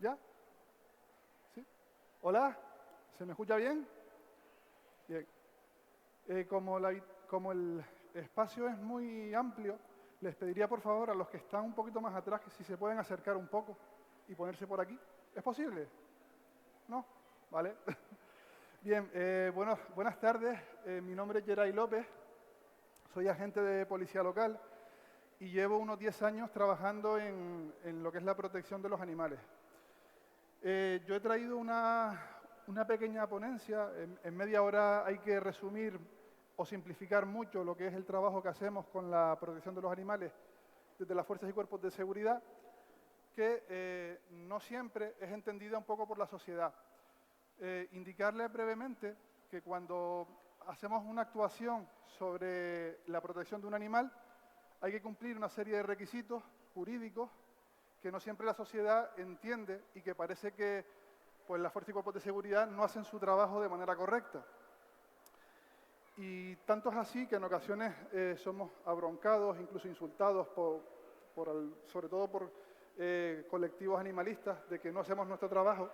¿Ya? ¿Sí? ¿Hola? ¿Se me escucha bien? Bien. Como el espacio es muy amplio, les pediría por favor a los que están un poquito más atrás que si se pueden acercar un poco y ponerse por aquí. ¿Es posible? ¿No? ¿Vale? Bien, buenas tardes. Mi nombre es Geray López, soy agente de policía local y llevo unos 10 años trabajando en lo que es la protección de los animales. Yo he traído una pequeña ponencia. En media hora hay que resumir o simplificar mucho lo que es el trabajo que hacemos con la protección de los animales desde las fuerzas y cuerpos de seguridad, que no siempre es entendida un poco por la sociedad. Indicarles brevemente que cuando hacemos una actuación sobre la protección de un animal hay que cumplir una serie de requisitos jurídicos que no siempre la sociedad entiende y que parece que pues, las fuerzas y cuerpos de seguridad no hacen su trabajo de manera correcta. Y tanto es así que en ocasiones somos abroncados, incluso insultados, sobre todo por colectivos animalistas, de que no hacemos nuestro trabajo.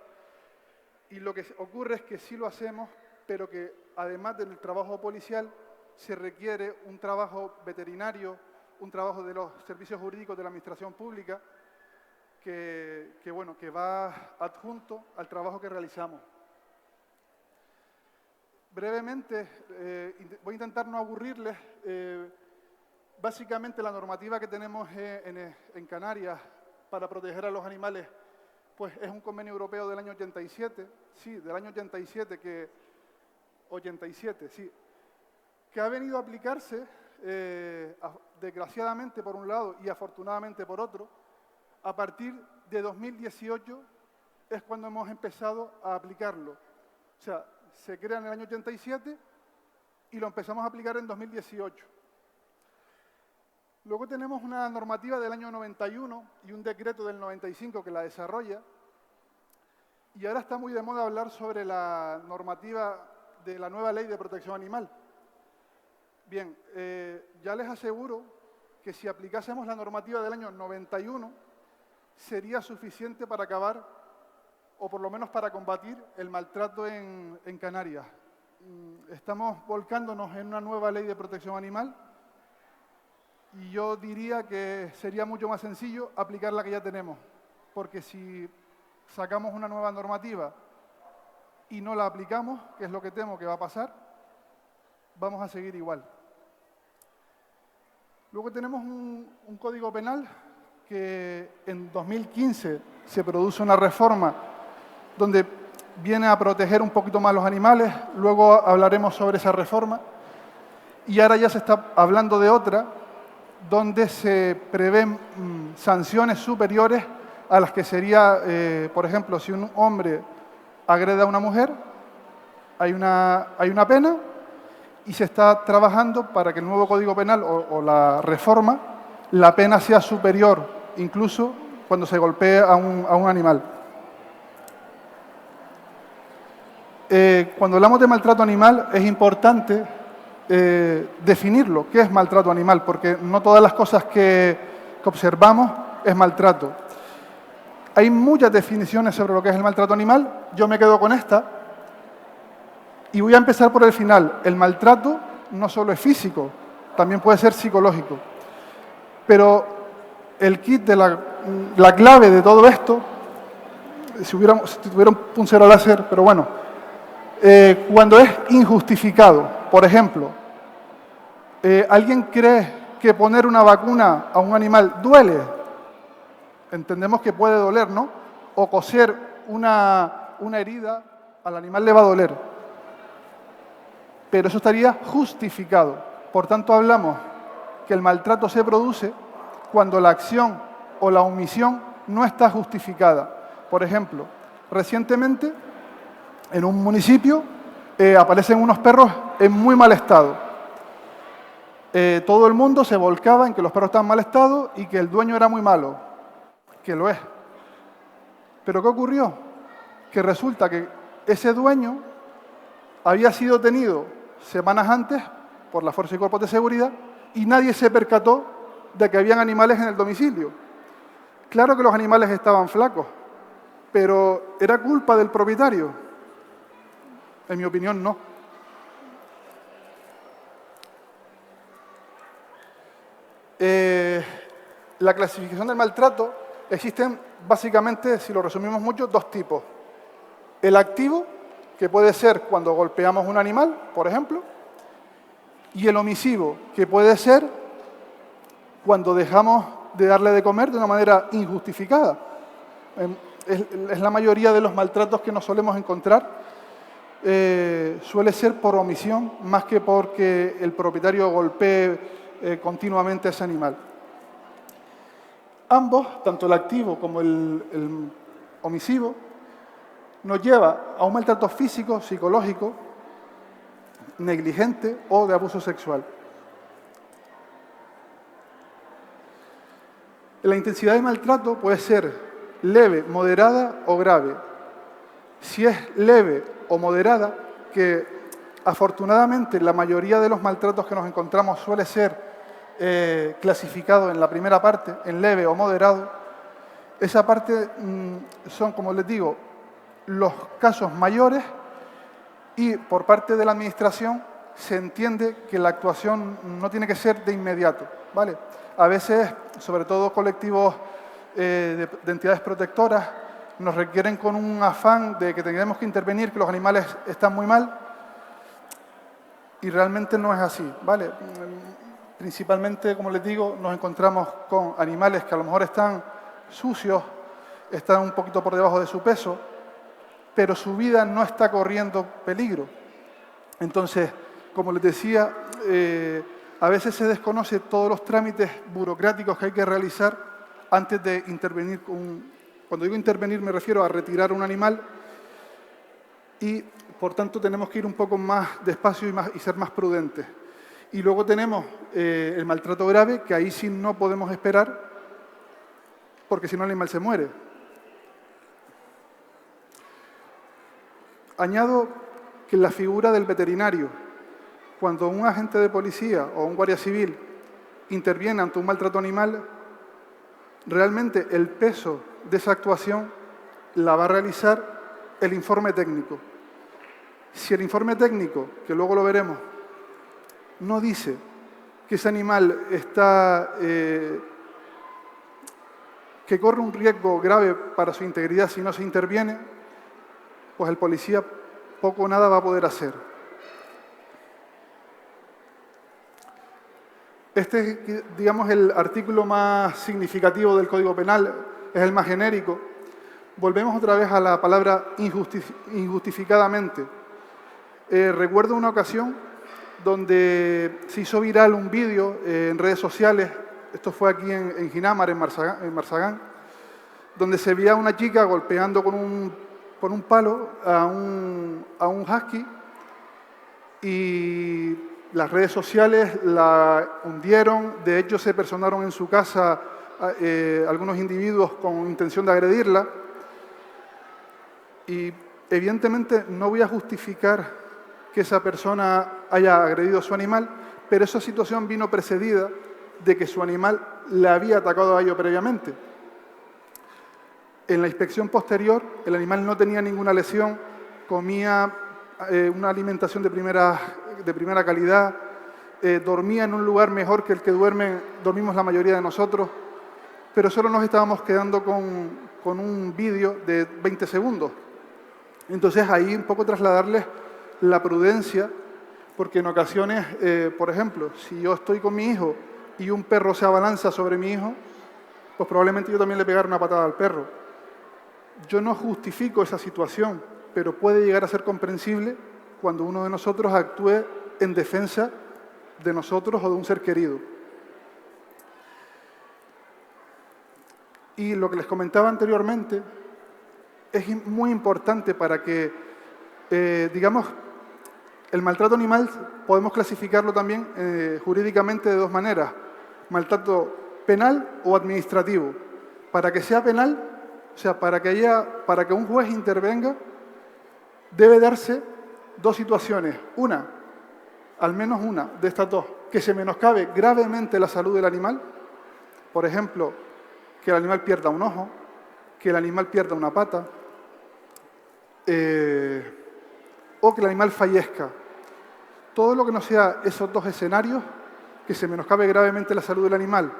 Y lo que ocurre es que sí lo hacemos, pero que además del trabajo policial se requiere un trabajo veterinario, un trabajo de los servicios jurídicos de la administración pública, que va adjunto al trabajo que realizamos. Brevemente, voy a intentar no aburrirles. Básicamente la normativa que tenemos en Canarias para proteger a los animales pues es un convenio europeo del año 87, sí, del año 87, que ha venido a aplicarse, desgraciadamente por un lado y afortunadamente por otro. A partir de 2018 es cuando hemos empezado a aplicarlo. O sea, se crea en el año 87 y lo empezamos a aplicar en 2018. Luego tenemos una normativa del año 91 y un decreto del 95 que la desarrolla. Y ahora está muy de moda hablar sobre la normativa de la nueva ley de protección animal. Bien, ya les aseguro que si aplicásemos la normativa del año 91, sería suficiente para acabar, o por lo menos para combatir, el maltrato en Canarias. Estamos volcándonos en una nueva ley de protección animal y yo diría que sería mucho más sencillo aplicar la que ya tenemos, porque si sacamos una nueva normativa y no la aplicamos, que es lo que temo que va a pasar, vamos a seguir igual. Luego tenemos un código penal que en 2015 se produce una reforma donde viene a proteger un poquito más los animales. Luego hablaremos sobre esa reforma. Y ahora ya se está hablando de otra, donde se prevén sanciones superiores a las que sería, por ejemplo, si un hombre agrede a una mujer, hay una pena, y se está trabajando para que el nuevo Código Penal o la reforma, la pena sea superior, incluso cuando se golpee a un animal. Cuando hablamos de maltrato animal es importante definirlo. ¿Qué es maltrato animal? Porque no todas las cosas que observamos es maltrato. Hay muchas definiciones sobre lo que es el maltrato animal. Yo me quedo con esta. Y voy a empezar por el final. El maltrato no solo es físico, también puede ser psicológico. Pero el kit de la clave de todo esto, si tuviera un puncero láser, pero bueno, cuando es injustificado. Por ejemplo, ¿alguien cree que poner una vacuna a un animal duele? Entendemos que puede doler, ¿no? O coser una herida, al animal le va a doler. Pero eso estaría justificado. Por tanto, hablamos que el maltrato se produce cuando la acción o la omisión no está justificada. Por ejemplo, recientemente en un municipio aparecen unos perros en muy mal estado. Todo el mundo se volcaba en que los perros estaban en mal estado y que el dueño era muy malo, que lo es. ¿Pero qué ocurrió? Que resulta que ese dueño había sido detenido semanas antes por las fuerzas y cuerpos de seguridad y nadie se percató de que habían animales en el domicilio. Claro que los animales estaban flacos, Pero ¿era culpa del propietario? En mi opinión, no. La clasificación del maltrato, existen básicamente, si lo resumimos mucho, dos tipos. El activo, que puede ser cuando golpeamos un animal, por ejemplo, y el omisivo, que puede ser cuando dejamos de darle de comer de una manera injustificada. Es la mayoría de los maltratos que nos solemos encontrar, suele ser por omisión, más que porque el propietario golpee continuamente a ese animal. Ambos, tanto el activo como el omisivo, nos lleva a un maltrato físico, psicológico, negligente o de abuso sexual. La intensidad de maltrato puede ser leve, moderada o grave. Si es leve o moderada, que afortunadamente la mayoría de los maltratos que nos encontramos suele ser clasificado en la primera parte, en leve o moderado, esa parte son, como les digo, los casos mayores y por parte de la Administración se entiende que la actuación no tiene que ser de inmediato, ¿vale? A veces, sobre todo colectivos de entidades protectoras, nos requieren con un afán de que tenemos que intervenir, que los animales están muy mal, y realmente no es así, ¿vale? Principalmente, como les digo, nos encontramos con animales que a lo mejor están sucios, están un poquito por debajo de su peso, pero su vida no está corriendo peligro. Entonces, como les decía, a veces se desconoce todos los trámites burocráticos que hay que realizar antes de intervenir. Cuando digo intervenir me refiero a retirar un animal y, por tanto, tenemos que ir un poco más despacio y ser más prudentes. Y luego tenemos el maltrato grave, que ahí sí no podemos esperar, porque si no el animal se muere. Añado que la figura del veterinario, cuando un agente de policía o un guardia civil interviene ante un maltrato animal, realmente el peso de esa actuación la va a realizar el informe técnico. Si el informe técnico, que luego lo veremos, no dice que ese animal está, que corre un riesgo grave para su integridad si no se interviene, pues el policía poco o nada va a poder hacer. Este es, digamos, el artículo más significativo del Código Penal, es el más genérico. Volvemos otra vez a la palabra injustificadamente. Recuerdo una ocasión donde se hizo viral un vídeo en redes sociales, esto fue aquí en Ginamar, en Marzagán, donde se veía a una chica golpeando con un palo a un husky y las redes sociales la hundieron. De hecho, se personaron en su casa algunos individuos con intención de agredirla. Y evidentemente no voy a justificar que esa persona haya agredido a su animal, pero esa situación vino precedida de que su animal le había atacado a ello previamente. En la inspección posterior, el animal no tenía ninguna lesión, comía una alimentación de primera calidad, dormía en un lugar mejor que el que dormimos la mayoría de nosotros, pero solo nos estábamos quedando con un vídeo de 20 segundos. Entonces ahí un poco trasladarles la prudencia, porque en ocasiones, por ejemplo, si yo estoy con mi hijo y un perro se abalanza sobre mi hijo, pues probablemente yo también le pegaré una patada al perro. Yo no justifico esa situación, pero puede llegar a ser comprensible cuando uno de nosotros actúe en defensa de nosotros o de un ser querido. Y lo que les comentaba anteriormente es muy importante para que, digamos, el maltrato animal podemos clasificarlo también jurídicamente de dos maneras: maltrato penal o administrativo. Para que sea penal, o sea, para que un juez intervenga, debe darse dos situaciones. Una, al menos una de estas dos, que se menoscabe gravemente la salud del animal. Por ejemplo, que el animal pierda un ojo, que el animal pierda una pata, o que el animal fallezca. Todo lo que no sea esos dos escenarios, que se menoscabe gravemente la salud del animal,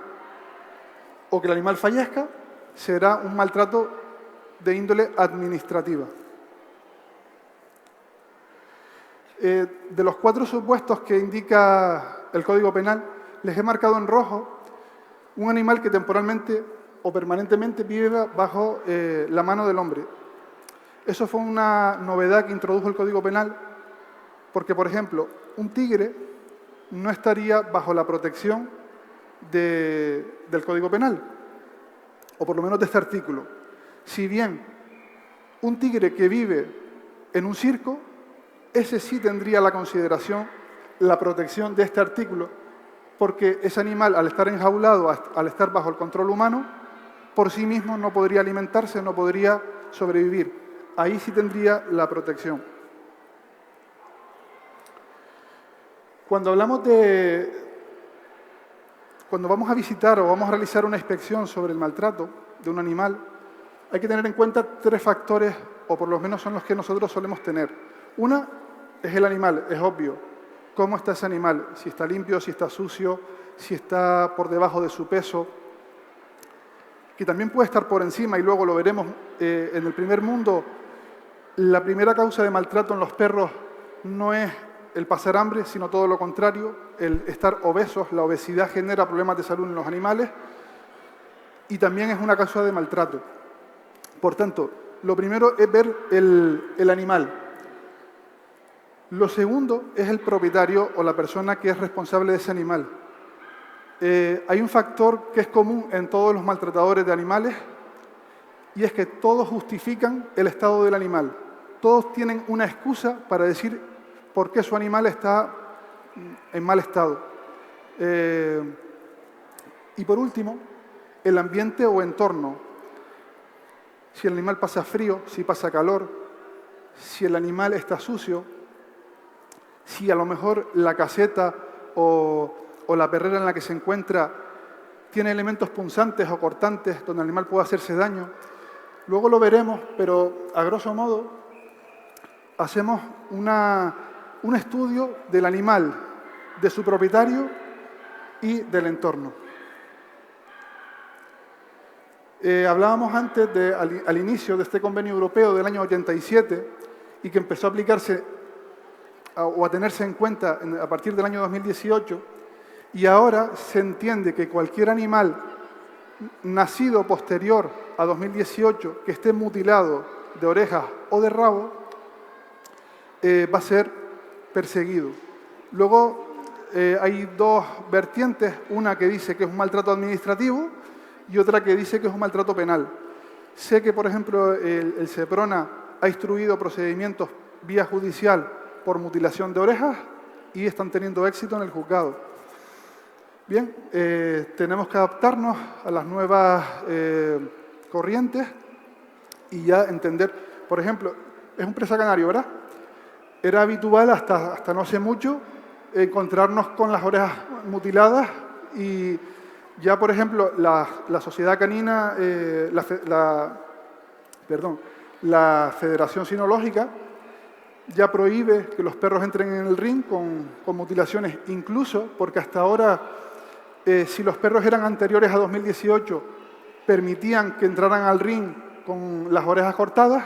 o que el animal fallezca, será un maltrato de índole administrativa. De los 4 supuestos que indica el Código Penal, les he marcado en rojo un animal que temporalmente o permanentemente vive bajo la mano del hombre. Eso fue una novedad que introdujo el Código Penal, porque, por ejemplo, un tigre no estaría bajo la protección del Código Penal, o por lo menos de este artículo. Si bien un tigre que vive en un circo, ese sí tendría la consideración, la protección de este artículo, porque ese animal, al estar enjaulado, al estar bajo el control humano, por sí mismo no podría alimentarse, no podría sobrevivir. Ahí sí tendría la protección. Cuando vamos a visitar o vamos a realizar una inspección sobre el maltrato de un animal, hay que tener en cuenta 3 factores, o por lo menos son los que nosotros solemos tener. Una es el animal, es obvio. ¿Cómo está ese animal? Si está limpio, si está sucio, si está por debajo de su peso, que también puede estar por encima, y luego lo veremos en el primer mundo. La primera causa de maltrato en los perros no es el pasar hambre, sino todo lo contrario, el estar obesos. La obesidad genera problemas de salud en los animales y también es una causa de maltrato. Por tanto, lo primero es ver el animal. Lo segundo es el propietario o la persona que es responsable de ese animal. Hay un factor que es común en todos los maltratadores de animales y es que todos justifican el estado del animal. Todos tienen una excusa para decir por qué su animal está en mal estado. Y por último, el ambiente o entorno. Si el animal pasa frío, si pasa calor, si el animal está sucio, si a lo mejor la caseta o la perrera en la que se encuentra tiene elementos punzantes o cortantes donde el animal puede hacerse daño. Luego lo veremos, pero a grosso modo hacemos un estudio del animal, de su propietario y del entorno. Hablábamos antes, al inicio de este convenio europeo del año 87 y que empezó a aplicarse o a tenerse en cuenta a partir del año 2018, y ahora se entiende que cualquier animal nacido posterior a 2018 que esté mutilado de orejas o de rabo va a ser perseguido. Luego hay 2 vertientes, una que dice que es un maltrato administrativo y otra que dice que es un maltrato penal. Sé que, por ejemplo, el Seprona ha instruido procedimientos vía judicial por mutilación de orejas y están teniendo éxito en el juzgado. Bien, tenemos que adaptarnos a las nuevas corrientes y ya entender. Por ejemplo, es un presa canario, ¿verdad? Era habitual hasta no hace mucho encontrarnos con las orejas mutiladas y ya, por ejemplo, la sociedad canina, la Federación Sinológica ya prohíbe que los perros entren en el ring con mutilaciones, incluso porque hasta ahora, si los perros eran anteriores a 2018, permitían que entraran al ring con las orejas cortadas,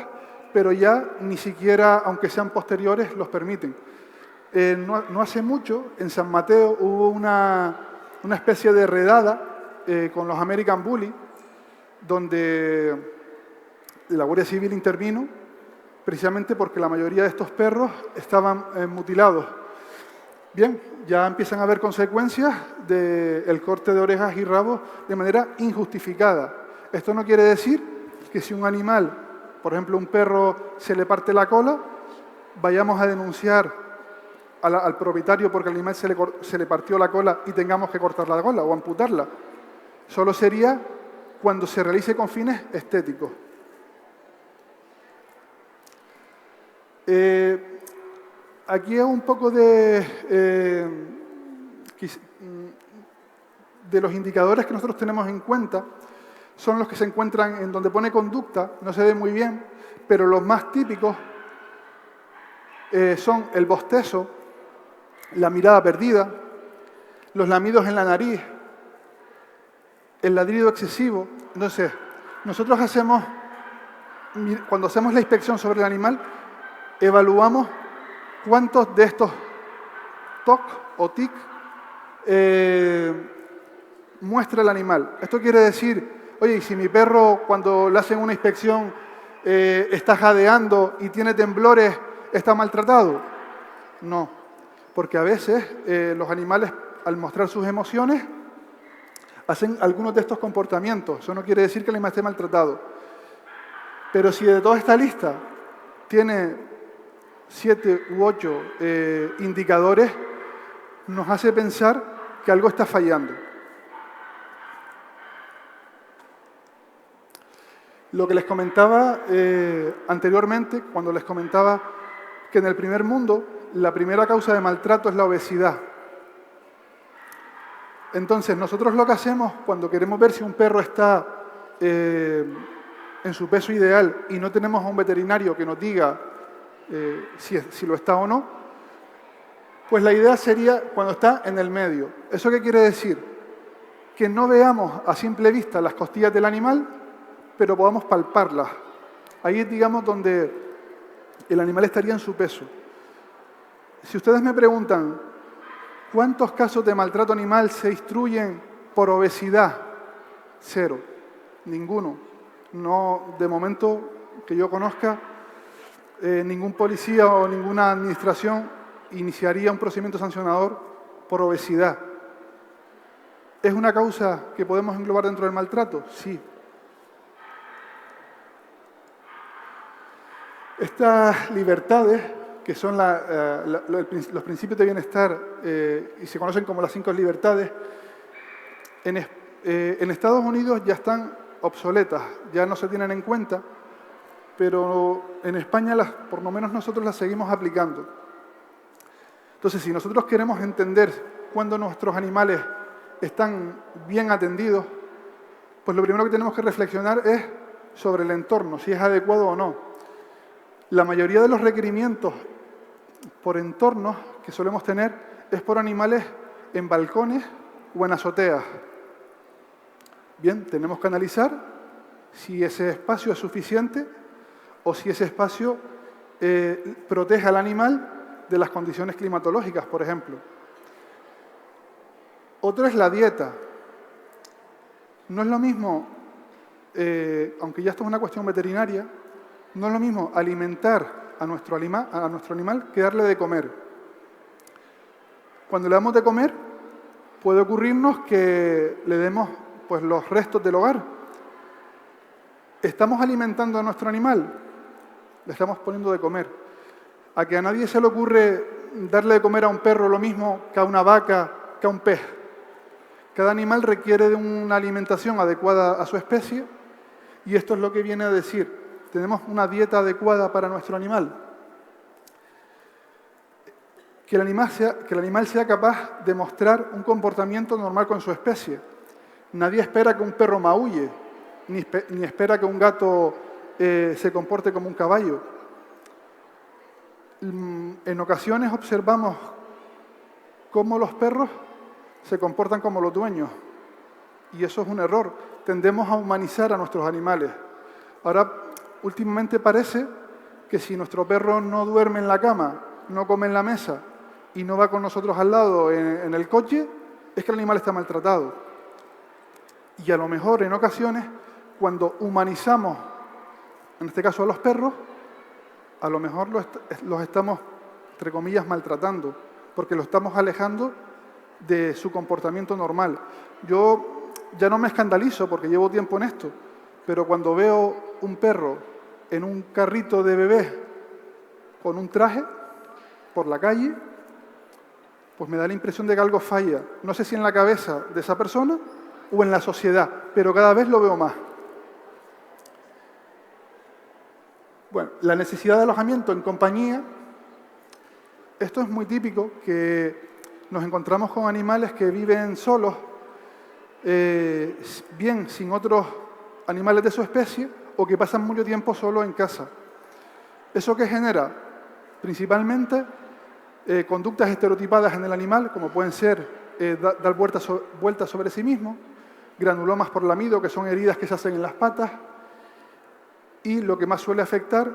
pero ya ni siquiera, aunque sean posteriores, los permiten. No hace mucho, en San Mateo, hubo una especie de redada con los American Bully, donde la Guardia Civil intervino precisamente porque la mayoría de estos perros estaban mutilados. Bien, ya empiezan a haber consecuencias del corte de orejas y rabos de manera injustificada. Esto no quiere decir que si un animal, por ejemplo un perro, se le parte la cola, vayamos a denunciar al propietario porque al animal se le partió la cola y tengamos que cortar la cola o amputarla. Solo sería cuando se realice con fines estéticos. Aquí es un poco de los indicadores que nosotros tenemos en cuenta. Son los que se encuentran en donde pone conducta, no se ve muy bien, pero los más típicos son el bostezo, la mirada perdida, los lamidos en la nariz, el ladrido excesivo. Entonces, nosotros cuando hacemos la inspección sobre el animal, evaluamos cuántos de estos TOC o TIC muestra el animal. Esto quiere decir, oye, y si mi perro cuando le hacen una inspección está jadeando y tiene temblores, ¿está maltratado? No, porque a veces los animales, al mostrar sus emociones, hacen algunos de estos comportamientos. Eso no quiere decir que el animal esté maltratado. Pero si de toda esta lista tiene 7 u 8 indicadores, nos hace pensar que algo está fallando. Lo que les comentaba anteriormente, cuando les comentaba que en el primer mundo la primera causa de maltrato es la obesidad. Entonces, nosotros lo que hacemos cuando queremos ver si un perro está en su peso ideal y no tenemos a un veterinario que nos diga si lo está o no, pues la idea sería cuando está en el medio. ¿Eso qué quiere decir? Que no veamos a simple vista las costillas del animal, pero podamos palparlas. Ahí es, digamos, donde el animal estaría en su peso. Si ustedes me preguntan, ¿cuántos casos de maltrato animal se instruyen por obesidad? 0. Ninguno. No, de momento que yo conozca, ningún policía o ninguna administración iniciaría un procedimiento sancionador por obesidad. ¿Es una causa que podemos englobar dentro del maltrato? Sí. Estas libertades, que son los principios de bienestar y se conocen como las 5 libertades, en Estados Unidos ya están obsoletas, ya no se tienen en cuenta, pero en España por lo menos nosotros las seguimos aplicando. Entonces, si nosotros queremos entender cuándo nuestros animales están bien atendidos, pues lo primero que tenemos que reflexionar es sobre el entorno, si es adecuado o no. La mayoría de los requerimientos por entornos que solemos tener es por animales en balcones o en azoteas. Bien, tenemos que analizar si ese espacio es suficiente o si ese espacio protege al animal de las condiciones climatológicas, por ejemplo. Otro es la dieta. No es lo mismo, aunque ya esto es una cuestión veterinaria, no es lo mismo alimentar a nuestro animal que darle de comer. Cuando le damos de comer, puede ocurrirnos que le demos pues, los restos del hogar. ¿Estamos alimentando a nuestro animal? Le estamos poniendo de comer. A que a nadie se le ocurre darle de comer a un perro lo mismo que a una vaca, que a un pez. Cada animal requiere de una alimentación adecuada a su especie y esto es lo que viene a decir. ¿Tenemos una dieta adecuada para nuestro animal? Que el animal sea capaz de mostrar un comportamiento normal con su especie. Nadie espera que un perro maulle, ni espera que un gato se comporte como un caballo. En ocasiones observamos cómo los perros se comportan como los dueños. Y eso es un error. Tendemos a humanizar a nuestros animales. Ahora, últimamente parece que si nuestro perro no duerme en la cama, no come en la mesa y no va con nosotros al lado en el coche, es que el animal está maltratado. Y a lo mejor en ocasiones, cuando humanizamos, en este caso a los perros, a lo mejor los estamos, entre comillas, maltratando, porque lo estamos alejando de su comportamiento normal. Yo ya no me escandalizo porque llevo tiempo en esto, pero cuando veo un perro en un carrito de bebé con un traje por la calle, pues me da la impresión de que algo falla. No sé si en la cabeza de esa persona o en la sociedad, pero cada vez lo veo más. Bueno, la necesidad de alojamiento en compañía. Esto es muy típico, que nos encontramos con animales que viven solos, bien sin otros animales de su especie, o que pasan mucho tiempo solo en casa. ¿Eso qué genera? Principalmente conductas estereotipadas en el animal, como pueden ser dar vueltas sobre sí mismo, granulomas por lamido, que son heridas que se hacen en las patas, y lo que más suele afectar,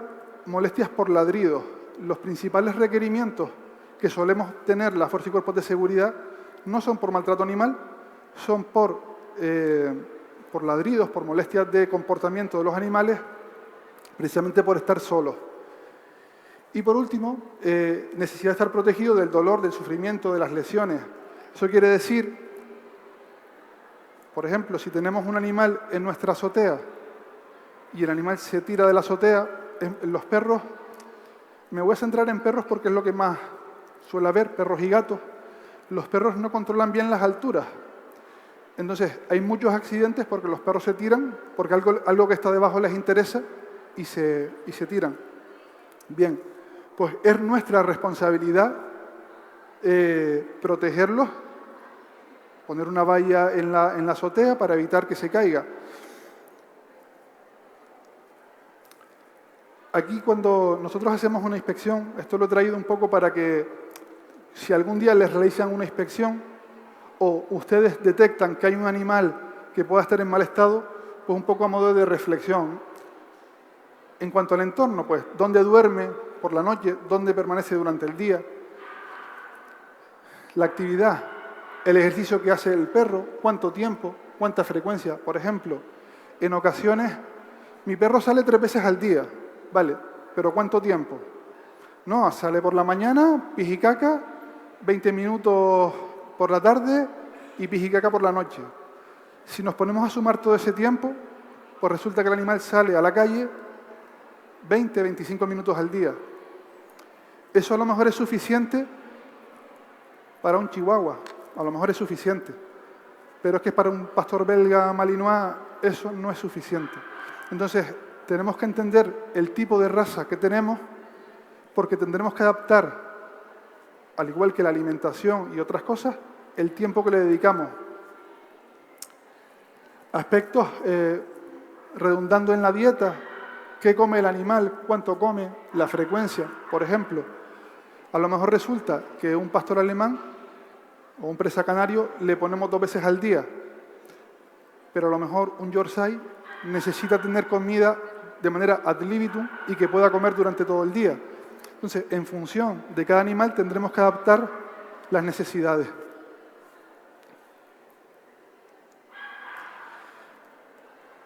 molestias por ladridos. Los principales requerimientos que solemos tener la Fuerza y Cuerpos de Seguridad no son por maltrato animal, son por ladridos, por molestias de comportamiento de los animales, precisamente por estar solos. Y por último, necesidad de estar protegido del dolor, del sufrimiento, de las lesiones. Eso quiere decir, por ejemplo, si tenemos un animal en nuestra azotea y el animal se tira de la azotea, en los perros, me voy a centrar en perros porque es lo que más suele haber, perros y gatos. Los perros no controlan bien las alturas. Entonces, hay muchos accidentes porque los perros se tiran, porque algo que está debajo les interesa y se tiran. Bien, pues es nuestra responsabilidad protegerlos, poner una valla en la azotea para evitar que se caiga. Aquí cuando nosotros hacemos una inspección, esto lo he traído un poco para que si algún día les realizan una inspección o ustedes detectan que hay un animal que pueda estar en mal estado, pues un poco a modo de reflexión. En cuanto al entorno, pues, ¿dónde duerme por la noche? ¿Dónde permanece durante el día? La actividad, el ejercicio que hace el perro, cuánto tiempo, cuánta frecuencia. Por ejemplo, en ocasiones, mi perro sale 3 veces al día, vale, pero ¿cuánto tiempo? No, sale por la mañana, pijicaca, 20 minutos por la tarde y pijicaca por la noche. Si nos ponemos a sumar todo ese tiempo, pues resulta que el animal sale a la calle 20, 25 minutos al día. Eso a lo mejor es suficiente para un chihuahua, a lo mejor es suficiente, pero es que para un pastor belga malinois eso no es suficiente. Entonces, tenemos que entender el tipo de raza que tenemos, porque tendremos que adaptar, al igual que la alimentación y otras cosas, el tiempo que le dedicamos. Aspectos redundando en la dieta, qué come el animal, cuánto come, la frecuencia. Por ejemplo, a lo mejor resulta que un pastor alemán o un presa canario le ponemos 2 veces al día, pero a lo mejor un Yorkshire necesita tener comida de manera ad libitum y que pueda comer durante todo el día. Entonces, en función de cada animal tendremos que adaptar las necesidades.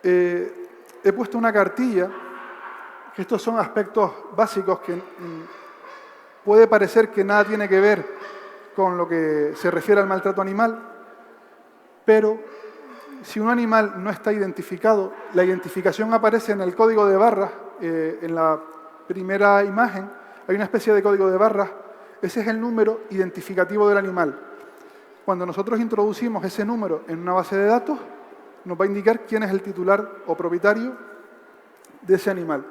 He puesto una cartilla, que estos son aspectos básicos que puede parecer que nada tiene que ver con lo que se refiere al maltrato animal, pero si un animal no está identificado, la identificación aparece en el código de barras, en la primera imagen, hay una especie de código de barras, ese es el número identificativo del animal. Cuando nosotros introducimos ese número en una base de datos, nos va a indicar quién es el titular o propietario de ese animal.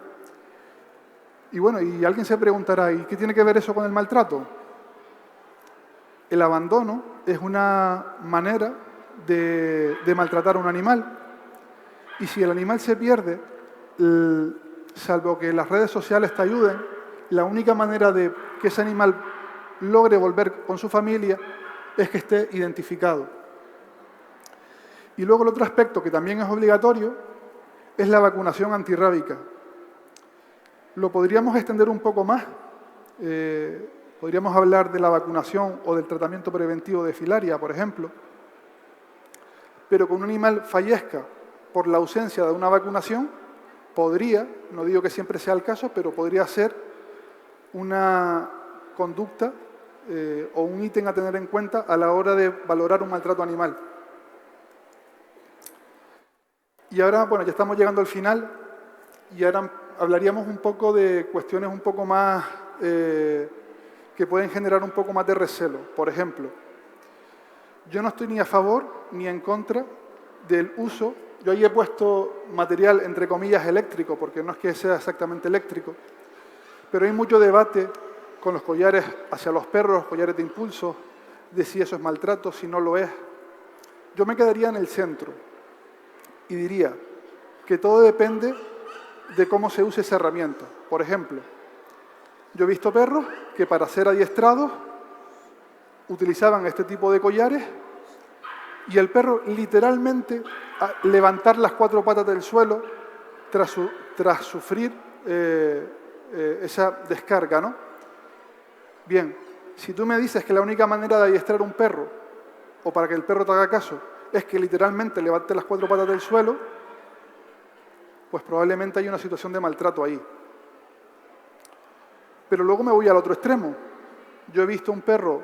Y bueno, y alguien se preguntará, ¿y qué tiene que ver eso con el maltrato? El abandono es una manera de maltratar a un animal. Y si el animal se pierde, salvo que las redes sociales te ayuden, la única manera de que ese animal logre volver con su familia es que esté identificado. Y luego el otro aspecto que también es obligatorio es la vacunación antirrábica. Lo podríamos extender un poco más. Podríamos hablar de la vacunación o del tratamiento preventivo de filaria, por ejemplo. Pero que un animal fallezca por la ausencia de una vacunación, podría, no digo que siempre sea el caso, pero podría ser una conducta o un ítem a tener en cuenta a la hora de valorar un maltrato animal. Y ahora, bueno, ya estamos llegando al final y ahora hablaríamos un poco de cuestiones un poco más que pueden generar un poco más de recelo. Por ejemplo, yo no estoy ni a favor ni en contra del uso, yo ahí he puesto material entre comillas eléctrico, porque no es que sea exactamente eléctrico, pero hay mucho debate con los collares hacia los perros, collares de impulso, de si eso es maltrato, si no lo es. Yo me quedaría en el centro y diría que todo depende de cómo se use esa herramienta. Por ejemplo, Yo he visto perros que para ser adiestrados utilizaban este tipo de collares y el perro literalmente levantar las 4 patas del suelo tras sufrir esa descarga, ¿no? Bien, si tú me dices que la única manera de adiestrar un perro, o para que el perro te haga caso, es que literalmente levante las 4 patas del suelo, pues probablemente hay una situación de maltrato ahí. Pero luego me voy al otro extremo. Yo he visto un perro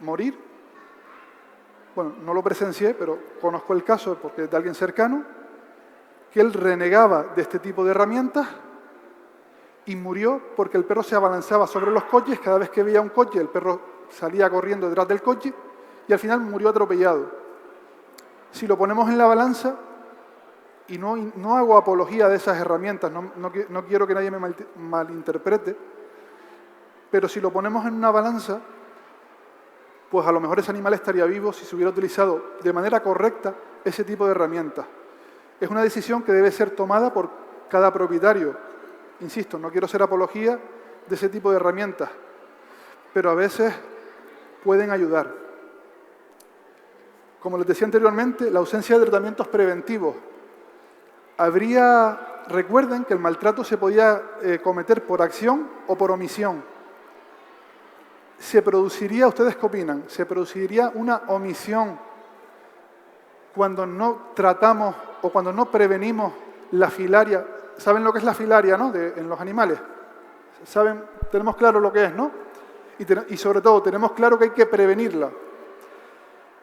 morir. Bueno, no lo presencié, pero conozco el caso porque es de alguien cercano, que él renegaba de este tipo de herramientas y murió porque el perro se abalanzaba sobre los coches. Cada vez que veía un coche, el perro salía corriendo detrás del coche y al final murió atropellado. Si lo ponemos en la balanza, y no hago apología de esas herramientas, no quiero que nadie me malinterprete, pero si lo ponemos en una balanza, pues a lo mejor ese animal estaría vivo si se hubiera utilizado de manera correcta ese tipo de herramientas. Es una decisión que debe ser tomada por cada propietario. Insisto, no quiero ser apología de ese tipo de herramientas, pero a veces pueden ayudar. Como les decía anteriormente, la ausencia de tratamientos preventivos. Recuerden que el maltrato se podía cometer por acción o por omisión. ¿Ustedes qué opinan? ¿Se produciría una omisión cuando no tratamos o cuando no prevenimos la filaria? ¿Saben lo que es la filaria, no? En los animales. Tenemos claro lo que es, ¿no? Y sobre todo, tenemos claro que hay que prevenirla.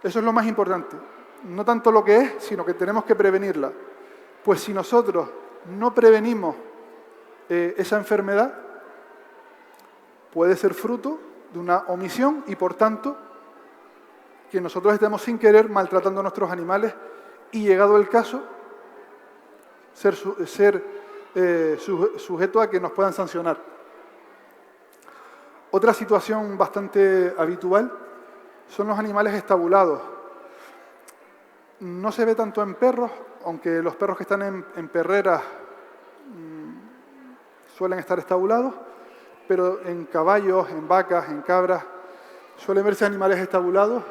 Eso es lo más importante. No tanto lo que es, sino que tenemos que prevenirla. Pues si nosotros no prevenimos esa enfermedad, puede ser fruto de una omisión y, por tanto, que nosotros estemos sin querer maltratando a nuestros animales y, llegado el caso, ser sujeto a que nos puedan sancionar. Otra situación bastante habitual son los animales estabulados. No se ve tanto en perros, aunque los perros que están en perreras suelen estar estabulados, pero en caballos, en vacas, en cabras, suelen verse animales estabulados.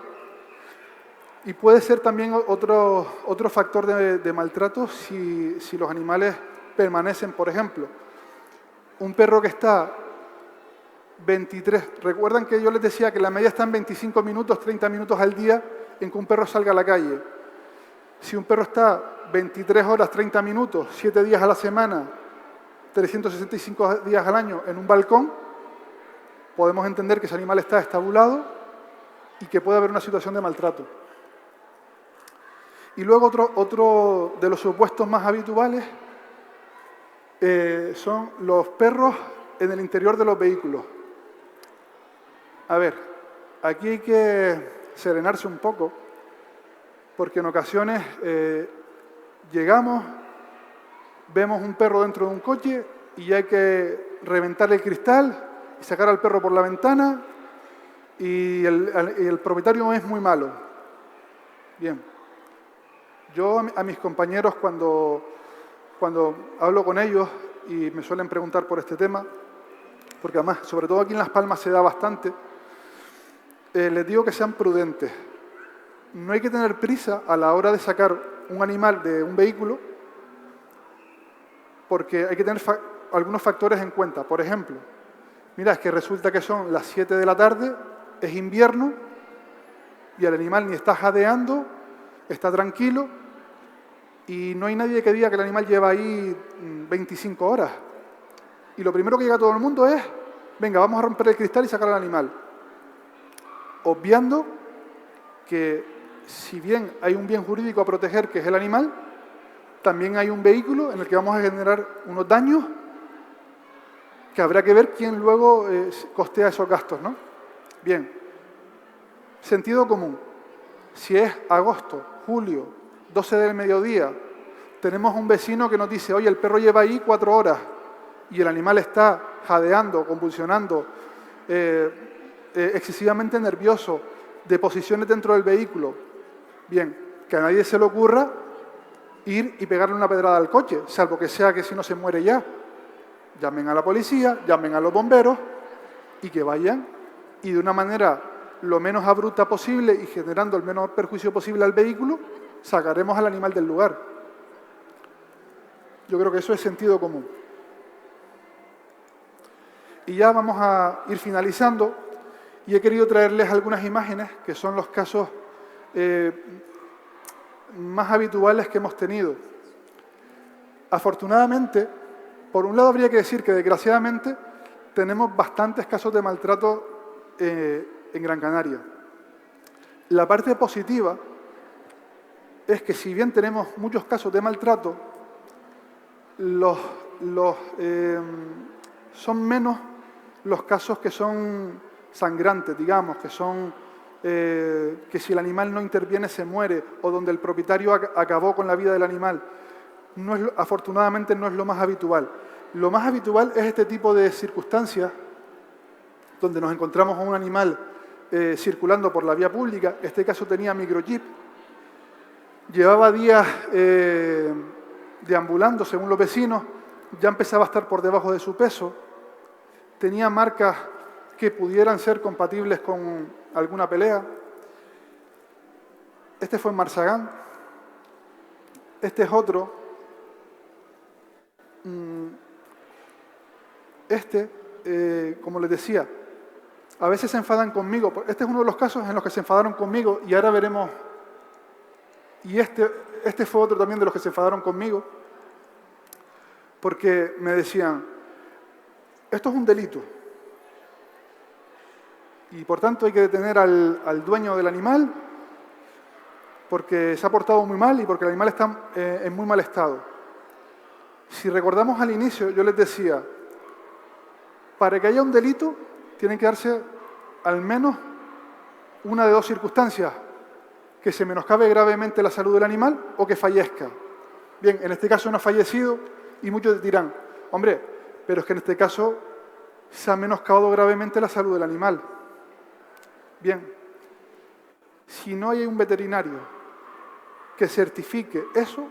Y puede ser también otro factor de maltrato si los animales permanecen, por ejemplo, un perro que está 23... Recuerdan que yo les decía que la media está en 25 minutos, 30 minutos al día en que un perro salga a la calle. Si un perro está 23 horas, 30 minutos, 7 días a la semana, 365 días al año en un balcón, podemos entender que ese animal está estabulado y que puede haber una situación de maltrato. Y luego otro de los supuestos más habituales son los perros en el interior de los vehículos. A ver, aquí hay que serenarse un poco, porque en ocasiones llegamos, vemos un perro dentro de un coche y hay que reventar el cristal y sacar al perro por la ventana y el propietario es muy malo. Bien, yo a mis compañeros cuando hablo con ellos y me suelen preguntar por este tema, porque además, sobre todo aquí en Las Palmas se da bastante, les digo que sean prudentes. No hay que tener prisa a la hora de sacar un animal de un vehículo porque hay que tener algunos factores en cuenta. Por ejemplo, mira, es que resulta que son las 7 de la tarde, es invierno y el animal ni está jadeando, está tranquilo y no hay nadie que diga que el animal lleva ahí 25 horas. Y lo primero que llega a todo el mundo es, venga, vamos a romper el cristal y sacar al animal. Obviando que si bien hay un bien jurídico a proteger, que es el animal, también hay un vehículo en el que vamos a generar unos daños que habrá que ver quién luego costea esos gastos, ¿no? Bien, sentido común. Si es agosto, julio, 12 del mediodía, tenemos un vecino que nos dice, oye, el perro lleva ahí 4 horas y el animal está jadeando, convulsionando, excesivamente nervioso, de posiciones dentro del vehículo. Bien, que a nadie se le ocurra ir y pegarle una pedrada al coche, salvo que sea que si no se muere ya. llamen a la policía, llamen a los bomberos y que vayan y de una manera lo menos abrupta posible y generando el menor perjuicio posible al vehículo, sacaremos al animal del lugar. Yo creo que eso es sentido común. Y ya vamos a ir finalizando y he querido traerles algunas imágenes que son los casos más habituales que hemos tenido. Afortunadamente, por un lado habría que decir que desgraciadamente tenemos bastantes casos de maltrato en Gran Canaria. La parte positiva es que si bien tenemos muchos casos de maltrato, son menos los casos que son sangrantes, digamos, que son que si el animal no interviene se muere o donde el propietario acabó con la vida del animal. Afortunadamente no es lo más habitual. Lo más habitual es este tipo de circunstancias donde nos encontramos a un animal circulando por la vía pública. En este caso tenía microchip. Llevaba días deambulando, según los vecinos, ya empezaba a estar por debajo de su peso. Tenía marcas que pudieran ser compatibles con alguna pelea. Este fue en Marsagán. Este es otro. Como les decía, a veces se enfadan conmigo. Este es uno de los casos en los que se enfadaron conmigo y ahora veremos. Y este fue otro también de los que se enfadaron conmigo porque me decían, esto es un delito y por tanto hay que detener al dueño del animal porque se ha portado muy mal y porque el animal está en muy mal estado. Si recordamos al inicio, yo les decía, para que haya un delito, tienen que darse al menos una de dos circunstancias, que se menoscabe gravemente la salud del animal o que fallezca. Bien, en este caso no ha fallecido y muchos dirán, hombre, pero es que en este caso se ha menoscabado gravemente la salud del animal. Bien, si no hay un veterinario que certifique eso,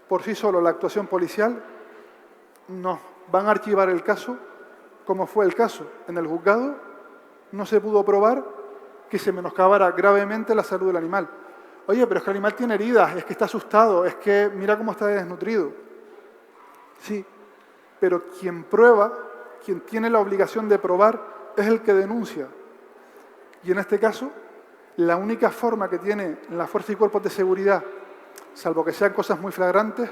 por sí solo la actuación policial, nos van a archivar el caso, como fue el caso en el juzgado, no se pudo probar que se menoscabara gravemente la salud del animal. Oye, pero es que el animal tiene heridas, es que está asustado, es que mira cómo está desnutrido. Sí, pero quien prueba, quien tiene la obligación de probar, es el que denuncia. Y en este caso, la única forma que tiene la Fuerza y Cuerpos de Seguridad, salvo que sean cosas muy flagrantes,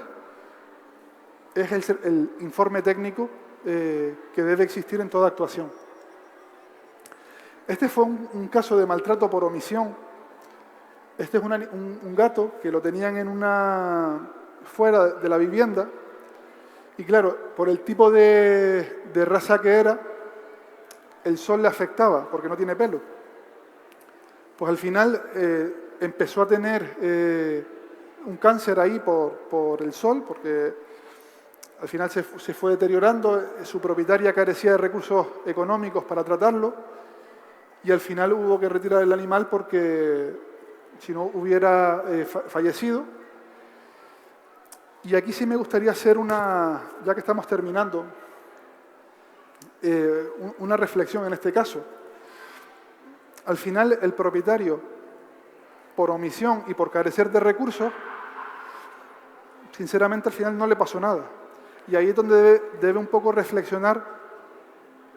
es el informe técnico que debe existir en toda actuación. Este fue un caso de maltrato por omisión. Este es un gato que lo tenían fuera de la vivienda y claro, por el tipo de raza que era, el sol le afectaba porque no tiene pelo. Pues al final empezó a tener un cáncer ahí por el sol, porque al final se fue deteriorando, su propietaria carecía de recursos económicos para tratarlo y al final hubo que retirar el animal porque si no hubiera fallecido. Y aquí sí me gustaría hacer ya que estamos terminando, una reflexión en este caso. Al final el propietario, por omisión y por carecer de recursos, sinceramente al final no le pasó nada. Y ahí es donde debe un poco reflexionar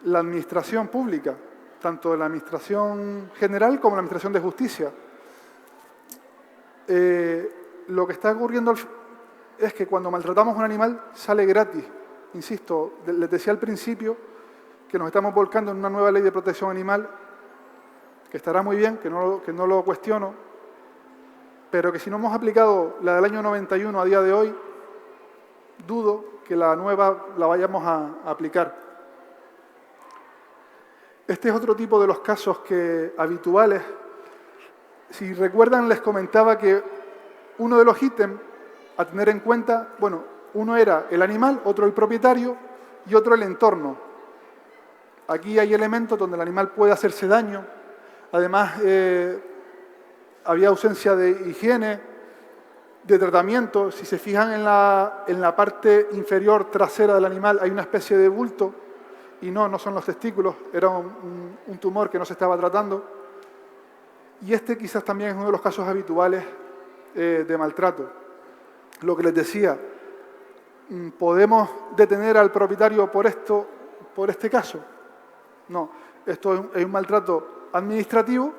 la administración pública, tanto la administración general como la administración de justicia. Lo que está ocurriendo es que cuando maltratamos a un animal sale gratis. Insisto, les decía al principio que nos estamos volcando en una nueva ley de protección animal, que estará muy bien, que no lo cuestiono, pero que si no hemos aplicado la del año 91 a día de hoy, dudo que la nueva la vayamos a aplicar. Este es otro tipo de los casos habituales. Si recuerdan, les comentaba que uno de los ítems a tener en cuenta, bueno, uno era el animal, otro el propietario y otro el entorno. Aquí hay elementos donde el animal puede hacerse daño. Además, había ausencia de higiene, de tratamiento. Si se fijan en la parte inferior trasera del animal hay una especie de bulto, y no son los testículos, era un tumor que no se estaba tratando. Y este quizás también es uno de los casos habituales de maltrato. Lo que les decía, ¿podemos detener al propietario por este caso? No, esto es un maltrato administrativo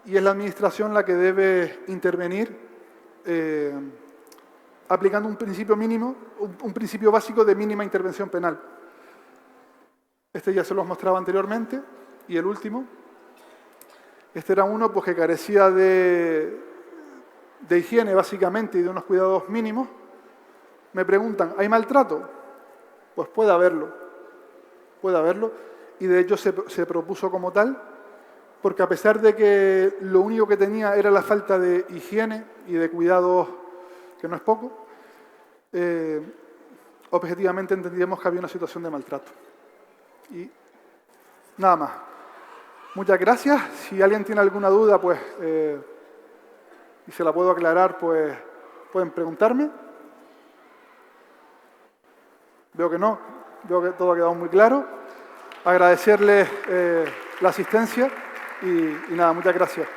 y es la administración la que debe intervenir aplicando un principio mínimo, un principio básico de mínima intervención penal. Este ya se los mostraba anteriormente. Y el último, este era uno pues, que carecía de higiene básicamente y de unos cuidados mínimos. Me preguntan, ¿hay maltrato? Pues puede haberlo, y de hecho se propuso como tal, porque a pesar de que lo único que tenía era la falta de higiene y de cuidados, que no es poco, objetivamente entendíamos que había una situación de maltrato. Y nada más. Muchas gracias. Si alguien tiene alguna duda, pues, y se la puedo aclarar, pues pueden preguntarme. Veo que no, veo que todo ha quedado muy claro. Agradecerles la asistencia y nada, muchas gracias.